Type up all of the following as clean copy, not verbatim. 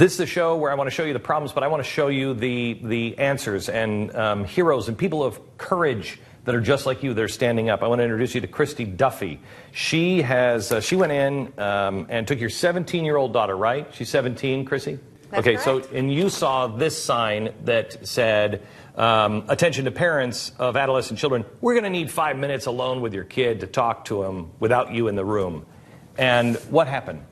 This is the show where I want to show you the problems, but I want to show you the answers and heroes and people of courage that are just like you. They're standing up. I want to introduce you to Christy Duffy. She went in and took your 17-year-old daughter, right? She's 17, Chrissy? That's okay, correct. So, and you saw this sign that said, attention to parents of adolescent children, we're going to need 5 minutes alone with your kid to talk to him without you in the room. And what happened?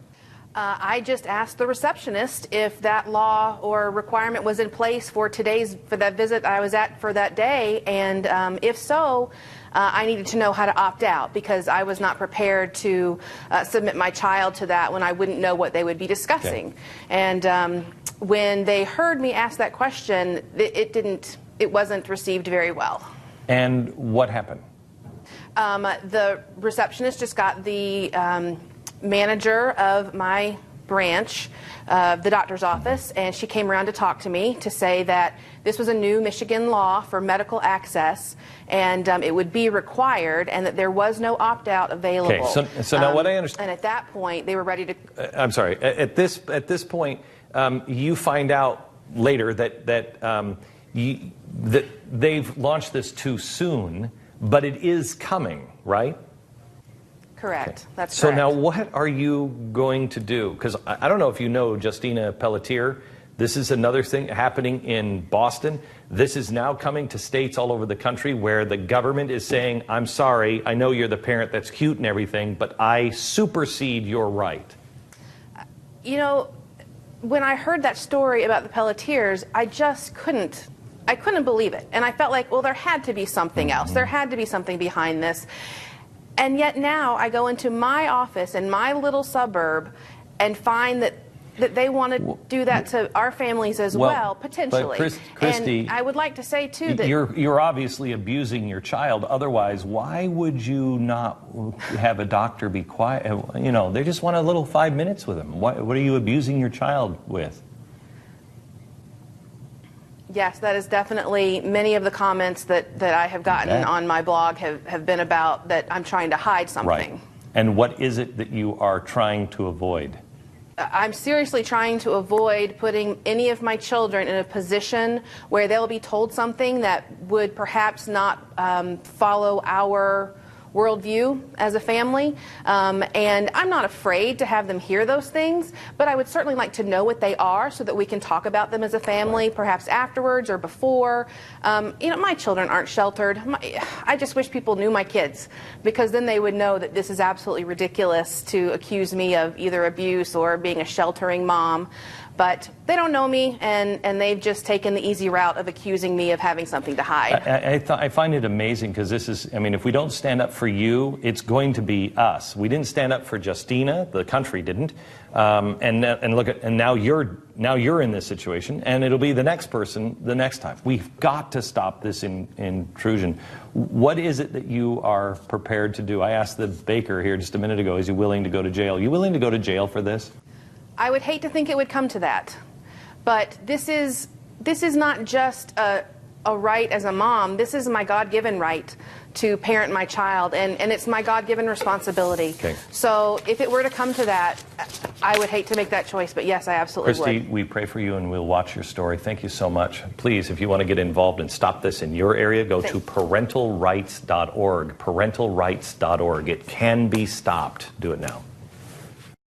I just asked the receptionist if that law or requirement was in place for that visit I was at for that day, and if so, I needed to know how to opt out because I was not prepared to submit my child to that when I wouldn't know what they would be discussing. Okay. And when they heard me ask that question, it wasn't received very well. And what happened? The receptionist just got the manager of my branch, the doctor's office, and she came around to talk to me to say that this was a new Michigan law for medical access, and it would be required, and that there was no opt-out available. Okay, so now what I understand... And at that point, they were ready to... I'm sorry. At this point, you find out later that they've launched this too soon, but it is coming, right? Correct. Okay. That's correct. So now what are you going to do? Because I don't know if you know Justina Pelletier. This is another thing happening in Boston. This is now coming to states all over the country where the government is saying, I'm sorry, I know you're the parent that's cute and everything, but I supersede your right. You know, when I heard that story about the Pelletiers, I just couldn't believe it. And I felt like, well, there had to be something else. There had to be something behind this. And yet now I go into my office in my little suburb and find that they want to do that to our families as well, potentially. But Christy, and I would like to say, too, that... You're obviously abusing your child. Otherwise, why would you not have a doctor be quiet? You know, they just want a little 5 minutes with them. What are you abusing your child with? Yes, that is definitely many of the comments that I have gotten on my blog have been about that I'm trying to hide something. Right. And what is it that you are trying to avoid? I'm seriously trying to avoid putting any of my children in a position where they'll be told something that would perhaps not follow our worldview as a family, and I'm not afraid to have them hear those things, but I would certainly like to know what they are so that we can talk about them as a family, perhaps afterwards or before. You know, my children aren't sheltered. I just wish people knew my kids, because then they would know that this is absolutely ridiculous to accuse me of either abuse or being a sheltering mom. But they don't know me, and they've just taken the easy route of accusing me of having something to hide. I find it amazing because this is, I mean, if we don't stand up for you, it's going to be us. We didn't stand up for Justina, the country didn't, and look at, and now you're in this situation, and it'll be the next person the next time. We've got to stop this intrusion. What is it that you are prepared to do? I asked the baker here just a minute ago, is he willing to go to jail? Are you willing to go to jail for this? I would hate to think it would come to that, but this is not just a right as a mom. This is my God-given right to parent my child, and it's my God-given responsibility. Okay. So if it were to come to that, I would hate to make that choice, but yes, I absolutely would. Christy, we pray for you and we'll watch your story. Thank you so much. Please, if you want to get involved and stop this in your area, go to parentalrights.org. Parentalrights.org. It can be stopped. Do it now.